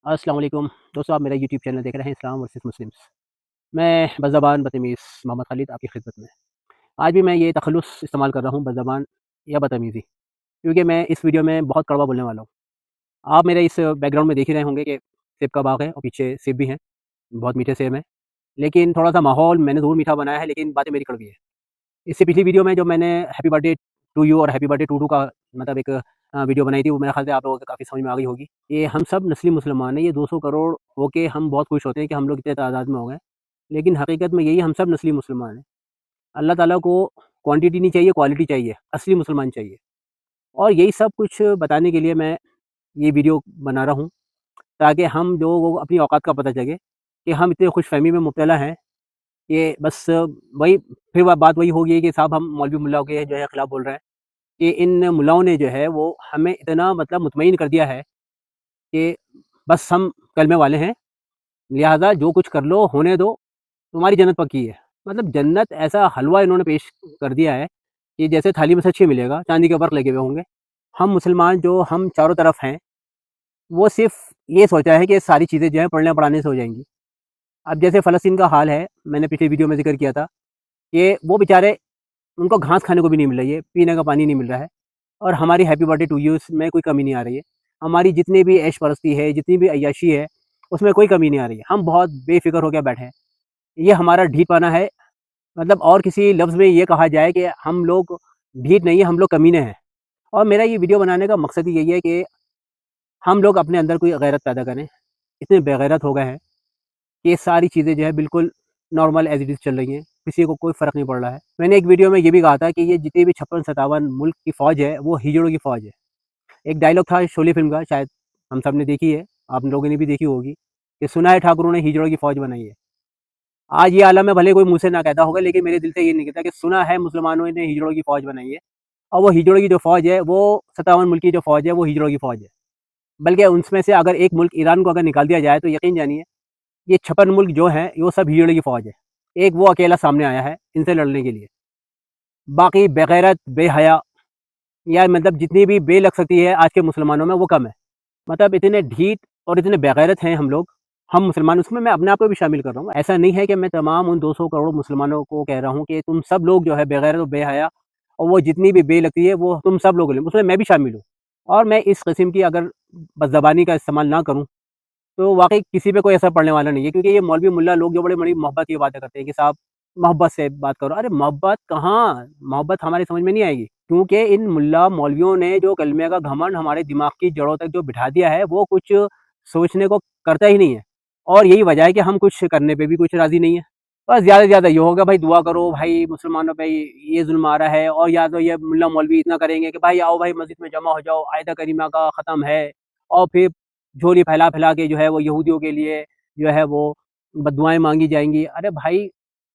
السلام علیکم دوستوں، آپ میرا یوٹیوب چینل دیکھ رہے ہیں اسلام ورسز مسلمس۔ میں بزبان بتمیز محمد خالد آپ کی خدمت میں۔ آج بھی میں یہ تخلص استعمال کر رہا ہوں، بزبان یا بدتمیزی، کیونکہ میں اس ویڈیو میں بہت کڑوا بولنے والا ہوں۔ آپ میرے اس بیک گراؤنڈ میں دیکھ ہی رہے ہوں گے کہ سیب کا باغ ہے اور پیچھے سیب بھی ہیں، بہت میٹھے سیب ہیں، لیکن تھوڑا سا ماحول میں نے ضرور میٹھا بنایا ہے، لیکن باتیں میری کڑوی ہے۔ اس سے پچھلی ویڈیو میں جو میں نے happy birthday to you اور ہیپی برتھ ڈے ٹو کا مطلب ایک ویڈیو بنائی تھی، وہ میرے خیال سے آپ لوگوں کو کافی سمجھ میں آ گئی ہوگی۔ یہ ہم سب نسلی مسلمان ہیں، یہ 200 کروڑ ہو کے ہم بہت خوش ہوتے ہیں کہ ہم لوگ اتنے تعداد میں ہو گئے، لیکن حقیقت میں یہی ہم سب نسلی مسلمان ہیں۔ اللہ تعالیٰ کو کوانٹٹی نہیں چاہیے، کوالٹی چاہیے، اصلی مسلمان چاہیے۔ اور یہی سب کچھ بتانے کے لیے میں یہ ویڈیو بنا رہا ہوں، تاکہ ہم جو اپنی اوقات کا پتہ چلے کہ ہم اتنے خوش فہمی میں مبتلا ہیں کہ بس وہی پھر بات وہی ہوگی کہ صاحب ہم مولوی ملا کے جو ہے خلاف بول رہے ہیں، کہ ان ملاؤں نے جو ہے وہ ہمیں اتنا مطلب مطمئن کر دیا ہے کہ بس ہم کلمے والے ہیں، لہٰذا جو کچھ کر لو ہونے دو، تمہاری جنت پکی ہے۔ مطلب جنت ایسا حلوہ انہوں نے پیش کر دیا ہے کہ جیسے تھالی میں سچی ملے گا، چاندی کے برق لگے ہوئے ہوں گے۔ ہم مسلمان جو ہم چاروں طرف ہیں، وہ صرف یہ سوچا ہے کہ ساری چیزیں جو ہیں پڑھنے پڑھانے سے ہو جائیں گی۔ اب جیسے فلسطین کا حال ہے، میں نے پچھلی ویڈیو میں ذکر کیا تھا کہ وہ بیچارے ان کو گھاس کھانے کو بھی نہیں مل رہی ہے، پینے کا پانی نہیں مل رہا ہے، اور ہماری happy birthday to you میں کوئی کمی نہیں آ رہی ہے۔ ہماری جتنی بھی عیش پرستی ہے، جتنی بھی عیاشی ہے، اس میں کوئی کمی نہیں آ رہی ہے۔ ہم بہت بے فکر ہو کے بیٹھے ہیں۔ یہ ہمارا ڈھیٹ پانا ہے، مطلب اور کسی لفظ میں یہ کہا جائے کہ ہم لوگ ڈھیٹ نہیں ہیں، ہم لوگ کمینے ہیں۔ اور میرا یہ ویڈیو بنانے کا مقصد یہی ہے کہ ہم لوگ اپنے اندر کوئی غیرت پیدا کریں۔ اتنے بے غیرت ہو گئے ہیں کہ یہ ساری چیزیں جو ہے بالکل نارمل ایز اٹ از چل رہی ہیں، کسی کو کوئی فرق نہیں پڑ رہا ہے۔ میں نے ایک ویڈیو میں یہ بھی کہا تھا کہ یہ جتنی بھی 56-57 ملک کی فوج ہے، وہ ہجڑوں کی فوج ہے۔ ایک ڈائلاگ تھا شولے فلم کا، شاید ہم سب نے دیکھی ہے، آپ لوگوں نے بھی دیکھی ہوگی، کہ سنا ہے ٹھاکروں نے ہجڑوں کی فوج بنائی ہے۔ آج یہ عالم میں بھلے کوئی منہ سے نہ کہتا ہوگا، لیکن میرے دل سے یہ نہیں کہتا کہ سنا ہے مسلمانوں نے ہجڑوں کی فوج بنائی ہے، اور وہ ہجڑوں کی جو فوج ہے، وہ 57 ملک کی جو فوج ہے، وہ ہجڑوں کی فوج ہے۔ بلکہ ان میں سے اگر ایک ملک ایران کو اگر نکال دیا جائے تو یقین جانیے یہ 56 ملک جو ہیں وہ سب ہجڑوں کی فوج ہے۔ ایک وہ اکیلا سامنے آیا ہے ان سے لڑنے کے لیے، باقی بغیرت بے حیا یا مطلب جتنی بھی بے لگ سکتی ہے آج کے مسلمانوں میں، وہ کم ہے۔ مطلب اتنے ڈھیٹ اور اتنے بغیرت ہیں ہم لوگ، ہم مسلمان، اس میں اپنے آپ کو بھی شامل کر رہا ہوں۔ ایسا نہیں ہے کہ میں تمام ان 200 کروڑ مسلمانوں کو کہہ رہا ہوں کہ تم سب لوگ جو ہے بغیرت و بے حیا اور وہ جتنی بھی بے لگتی ہے وہ تم سب لوگ لیں، اس میں بھی شامل ہوں۔ اور میں اس قسم کی اگر بد زبانی کا استعمال نہ کروں تو واقعی کسی پہ کوئی اثر پڑنے والا نہیں ہے، کیونکہ یہ مولوی ملا لوگ جو بڑی محبت کی باتیں کرتے ہیں کہ صاحب محبت سے بات کرو۔ ارے محبت کہاں، محبت ہماری سمجھ میں نہیں آئے گی، کیونکہ ان ملا مولویوں نے جو کلمے کا گھمنڈ ہمارے دماغ کی جڑوں تک جو بٹھا دیا ہے، وہ کچھ سوچنے کو کرتا ہی نہیں ہے۔ اور یہی وجہ ہے کہ ہم کچھ کرنے پہ بھی کچھ راضی نہیں ہے۔ بس زیادہ سے زیادہ یہ ہوگا بھائی دعا کرو، بھائی مسلمانوں پہ یہ ظلم آ رہا ہے، اور یا تو یہ ملا مولوی اتنا کریں گے کہ بھائی آؤ بھائی مسجد میں جمع ہو جاؤ، آیت کریمہ کا ختم ہے، اور پھر جھولی پھیلا پھیلا کے جو ہے وہ یہودیوں کے لیے جو ہے وہ بددعائیں مانگی جائیں گی۔ ارے بھائی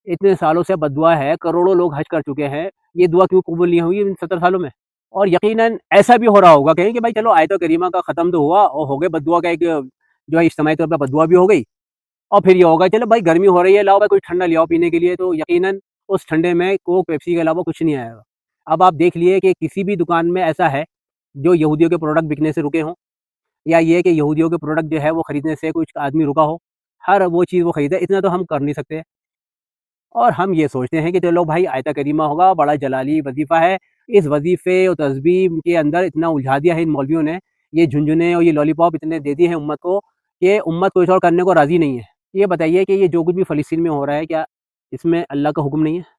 اتنے سالوں سے بددعا ہے، کروڑوں لوگ حج کر چکے ہیں، یہ دعا کیوں قبول نہیں ہوئی ان 70 سالوں میں؟ اور یقیناً ایسا بھی ہو رہا ہوگا کہیں کہ بھائی چلو آیت کریمہ کا ختم تو ہوا اور ہو گئے، بددعا کا ایک جو ہے اجتماعی طور پہ بددعا بھی ہو گئی، اور پھر یہ ہوگا چلو بھائی گرمی ہو رہی ہے، لاؤ بھائی کوئی ٹھنڈا لے آؤ پینے کے لیے، تو یقیناً اس ٹھنڈے میں کوک پیپسی کے علاوہ کچھ نہیں آئے گا۔ اب آپ دیکھ لیے کہ کسی بھی دکان میں ایسا ہے جو یہودیوں کے پروڈکٹ بکنے سے رکے ہوں، یا یہ کہ یہودیوں کے پروڈکٹ جو ہے وہ خریدنے سے کچھ آدمی رکا ہو، ہر وہ چیز وہ خریدے، اتنا تو ہم کر نہیں سکتے۔ اور ہم یہ سوچتے ہیں کہ چلو بھائی آیت کریمہ ہوگا، بڑا جلالی وظیفہ ہے، اس وظیفے اور تسبیح کے اندر اتنا الجھا دیا ہے ان مولویوں نے، یہ جھنجھنے اور یہ لالی پاپ اتنے دے دیے ہیں امت کو کہ امت کوئی اور کرنے کو راضی نہیں ہے۔ یہ بتائیے کہ یہ جو کچھ بھی فلسطین میں ہو رہا ہے، کیا اس میں اللہ کا حکم نہیں ہے؟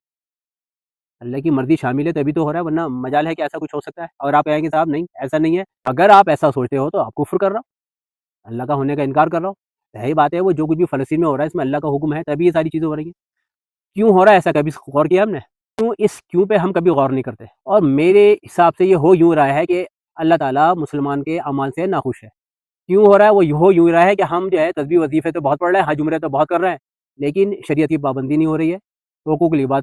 اللہ کی مرضی شامل ہے تبھی تو ہو رہا ہے، ورنہ مجال ہے کہ ایسا کچھ ہو سکتا ہے؟ اور آپ کہیں گے صاحب نہیں ایسا نہیں ہے، اگر آپ ایسا سوچتے ہو تو آپ کفر کر رہا ہو، اللہ کا ہونے کا انکار کر رہا ہو۔ یہی بات ہے، وہ جو کچھ بھی فلسطین میں ہو رہا ہے اس میں اللہ کا حکم ہے تبھی یہ ساری چیزیں ہو رہی ہیں۔ کیوں ہو رہا ہے ایسا، کبھی غور کیا ہم نے؟ کیوں پہ ہم کبھی غور نہیں کرتے۔ اور میرے حساب سے یہ ہو یوں رہا ہے کہ اللہ تعالیٰ مسلمان کے اعمال سے ناخوش ہے۔ کیوں ہو رہا ہے؟ وہ ہو یوں رہا ہے کہ ہم جو ہے تسبیح وظیفے تو بہت پڑھ رہے ہیں، حج عمرے تو بہت کر رہے ہیں، لیکن شریعت کی پابندی نہیں ہو رہی ہے، حقوق العباد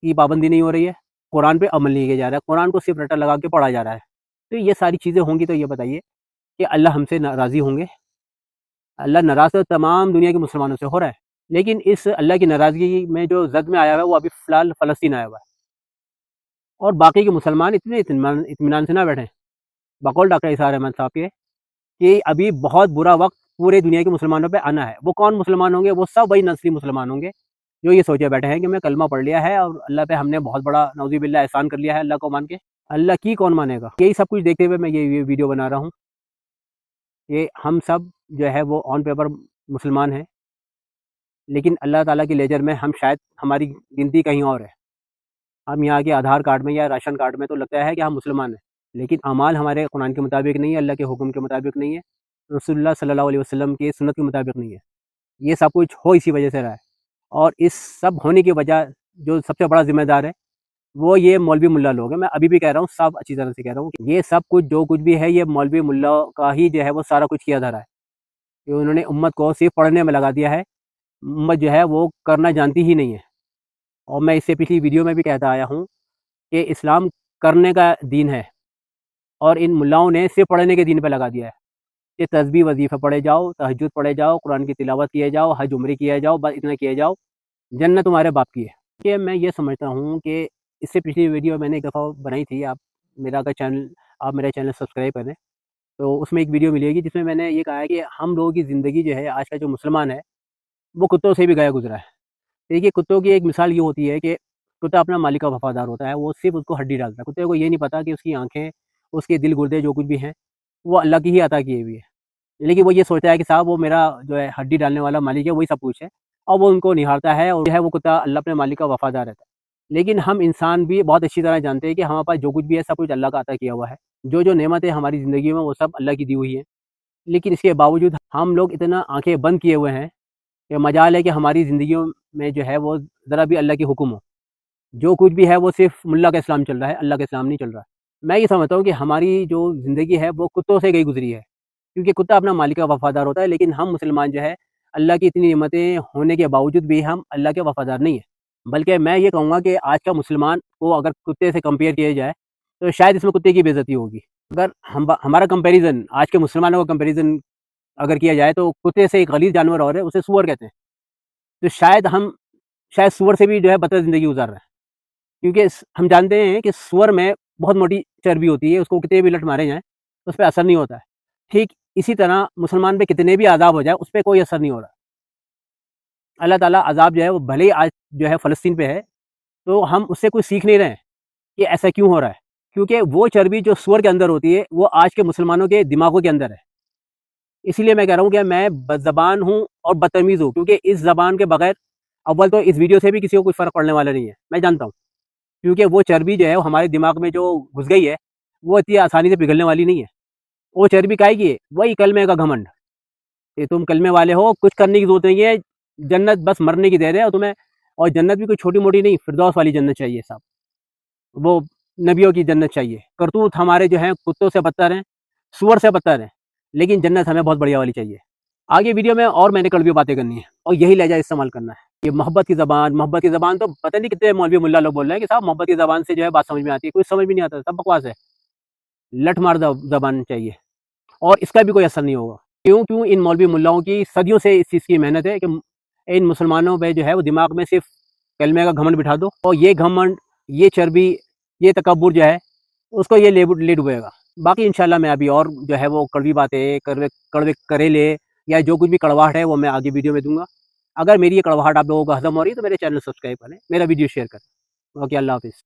کی پابندی نہیں ہو رہی ہے، قرآن پہ عمل نہیں کیا جا رہا ہے، قرآن کو صرف رٹا لگا کے پڑھا جا رہا ہے۔ تو یہ ساری چیزیں ہوں گی تو یہ بتائیے کہ اللہ ہم سے راضی ہوں گے؟ اللہ ناراض تو تمام دنیا کے مسلمانوں سے ہو رہا ہے، لیکن اس اللہ کی ناراضگی میں جو زد میں آیا ہوا ہے وہ ابھی فی الحال فلسطین آیا ہوا ہے، اور باقی کے مسلمان اتنے اطمینان سے نہ بیٹھیں، بقول ڈاکٹر اسحاق احمد صاحب کے، کہ ابھی بہت برا وقت پورے دنیا کے مسلمانوں پہ آنا ہے۔ وہ کون مسلمان ہوں گے؟ وہ سب وہی نسلی مسلمان ہوں گے جو یہ سوچے بیٹھے ہیں کہ میں کلمہ پڑھ لیا ہے اور اللہ پہ ہم نے بہت بڑا نعوذ باللہ احسان کر لیا ہے اللہ کو مان کے۔ اللہ کی کون مانے گا؟ یہی سب کچھ دیکھتے ہوئے میں یہ ویڈیو بنا رہا ہوں۔ یہ ہم سب جو ہے وہ آن پیپر مسلمان ہیں، لیکن اللہ تعالیٰ کی لیجر میں ہم شاید ہماری گنتی کہیں اور ہے۔ ہم یہاں کے آدھار کارڈ میں یا راشن کارڈ میں تو لگتا ہے کہ ہم مسلمان ہیں، لیکن اعمال ہمارے قرآن کے مطابق نہیں ہے، اللہ کے حکم کے مطابق نہیں ہے، رسول اللہ صلی اللہ علیہ وسلم کی سنت کے مطابق نہیں ہے۔ یہ سب کچھ ہو اسی وجہ سے رہا ہے، اور اس سب ہونے کی وجہ جو سب سے بڑا ذمہ دار ہے وہ یہ مولوی ملا لوگ ہیں۔ میں ابھی بھی کہہ رہا ہوں، سب اچھی طرح سے کہہ رہا ہوں کہ یہ سب کچھ جو کچھ بھی ہے یہ مولوی ملا کا ہی جو ہے وہ سارا کچھ کیا دھرا ہے، کہ انہوں نے امت کو صرف پڑھنے میں لگا دیا ہے۔ امت جو ہے وہ کرنا جانتی ہی نہیں ہے، اور میں اس سے پچھلی ویڈیو میں بھی کہتا آیا ہوں کہ اسلام کرنے کا دین ہے، اور ان ملاؤں نے صرف پڑھنے کے دین پہ لگا دیا ہے کہ تسبیح وظیفہ پڑھے جاؤ، تہجد پڑھے جاؤ، قرآن کی تلاوت کیے جاؤ، حج عمرے کیے جاؤ، بس اتنا کیے جاؤ، جنت تمہارے باپ کی ہے۔ کہ میں یہ سمجھتا ہوں کہ اس سے پچھلی ویڈیو میں نے ایک دفعہ بنائی تھی، آپ میرا چینل سبسکرائب کریں تو اس میں ایک ویڈیو ملے گی جس میں میں نے یہ کہا ہے کہ ہم لوگوں کی زندگی جو ہے آج کا جو مسلمان ہے وہ کتوں سے بھی گیا گزرا ہے۔ دیکھیے کتوں کی ایک مثال یہ ہوتی ہے کہ کتا اپنا مالک کا وفادار ہوتا ہے، وہ صرف اس کو ہڈی ڈالتا ہے۔ کتے کو یہ نہیں پتا کہ اس کی آنکھیں، اس کے دل گردے جو کچھ بھی ہیں وہ اللہ کی ہی عطا کیے ہوئی ہے، لیکن وہ یہ سوچتا ہے کہ صاحب وہ میرا جو ہے ہڈی ڈالنے والا مالک ہے وہی سب کچھ ہے، اور وہ ان کو نہارتا ہے، اور جو ہے وہ کتا اللہ اپنے مالک کا وفادار رہتا ہے۔ لیکن ہم انسان بھی بہت اچھی طرح جانتے ہیں کہ ہمارے پاس جو کچھ بھی ہے سب کچھ اللہ کا عطا کیا ہوا ہے، جو نعمتیں ہماری زندگی میں وہ سب اللہ کی دی ہوئی ہیں، لیکن اس کے باوجود ہم لوگ اتنا آنکھیں بند کیے ہوئے ہیں کہ مجال ہے کہ ہماری زندگیوں میں جو ہے وہ ذرا بھی اللہ کی حکم ہو۔ جو کچھ بھی ہے وہ صرف ملا کا اسلام چل رہا ہے، اللہ کا اسلام نہیں چل رہا۔ میں یہ سمجھتا ہوں کہ ہماری جو زندگی ہے وہ کتوں سے گئی گزری ہے، کیونکہ کتا اپنا مالک کا وفادار ہوتا ہے، لیکن ہم مسلمان جو ہے اللہ کی اتنی نعمتیں ہونے کے باوجود بھی ہم اللہ کے وفادار نہیں ہیں۔ بلکہ میں یہ کہوں گا کہ آج کا مسلمان کو اگر کتے سے کمپیئر کیا جائے تو شاید اس میں کتے کی بے عزتی ہوگی۔ اگر ہمارا کمپیریزن آج کے مسلمانوں کا کمپیریزن اگر کیا جائے تو کتے سے ایک غلیظ جانور اور ہے، اسے سور کہتے ہیں، تو شاید سور سے بھی جو ہے بدتر زندگی گزار رہا ہے، کیونکہ ہم جانتے ہیں کہ سور میں بہت موٹی چربی ہوتی ہے، اس کو کتنے بھی لٹ مارے جائیں اس پہ اثر نہیں ہوتا ہے۔ ٹھیک اسی طرح مسلمان پہ کتنے بھی عذاب ہو جائے اس پہ کوئی اثر نہیں ہو رہا۔ اللہ تعالیٰ عذاب جو ہے وہ بھلے ہی آج جو ہے فلسطین پہ ہے، تو ہم اس سے کوئی سیکھ نہیں رہے ہیں کہ ایسا کیوں ہو رہا ہے، کیونکہ وہ چربی جو سور کے اندر ہوتی ہے وہ آج کے مسلمانوں کے دماغوں کے اندر ہے۔ اسی لیے میں کہہ رہا ہوں کہ میں بدزبان ہوں اور بدتمیز ہوں، کیونکہ اس زبان کے بغیر اول تو اس ویڈیو سے بھی کسی کو کوئی فرق پڑنے والا نہیں ہے، میں جانتا ہوں، کیونکہ وہ چربی جو ہے وہ ہمارے دماغ میں جو گھس گئی ہے وہ اتنی آسانی سے پگھلنے والی نہیں ہے۔ وہ چربی کائے گی؟ وہی کلمے کا گھمنڈ کہ تم کلمے والے ہو، کچھ کرنے کی ضرورت نہیں ہے، جنت بس مرنے کی دیر ہے، اور تمہیں اور جنت بھی کوئی چھوٹی موٹی نہیں، فردوس والی جنت چاہیے صاحب، وہ نبیوں کی جنت چاہیے۔ کرتوت ہمارے جو ہیں کتوں سے بدتر ہیں، سور سے بدتر ہیں، لیکن جنت ہمیں بہت بڑھیا والی چاہیے۔ آگے ویڈیو میں اور میں نے کڑوی باتیں کرنی ہے اور یہی لہجہ استعمال کرنا ہے۔ یہ محبت کی زبان تو پتہ نہیں کتنے مولوی ملا لوگ بول رہے ہیں کہ صاحب محبت کی زبان سے جو ہے بات سمجھ میں آتی ہے، کوئی سمجھ بھی نہیں آتا، سب بکواس ہے، لٹ مار زبان چاہیے، اور اس کا بھی کوئی اثر نہیں ہوگا۔ کیوں ان مولوی ملاؤں کی صدیوں سے اس چیز کی محنت ہے کہ ان مسلمانوں پہ جو ہے وہ دماغ میں صرف کلمے کا گھمنڈ بٹھا دو، اور یہ گھمنڈ، یہ چربی، یہ تکبر جو ہے اس کو یہ لے ڈبوئے گا۔ باقی انشاءاللہ میں ابھی اور جو ہے وہ کڑوی باتیں، کڑوے کریلے یا جو کچھ بھی کڑواہٹ ہے وہ میں آگے ویڈیو میں دوں گا۔ اگر میری یہ کڑواہٹ آپ لوگوں کو ہضم ہو رہی ہے تو میرے چینل سبسکرائب کریں، میرا ویڈیو شیئر کریں۔ اوکے، اللہ حافظ۔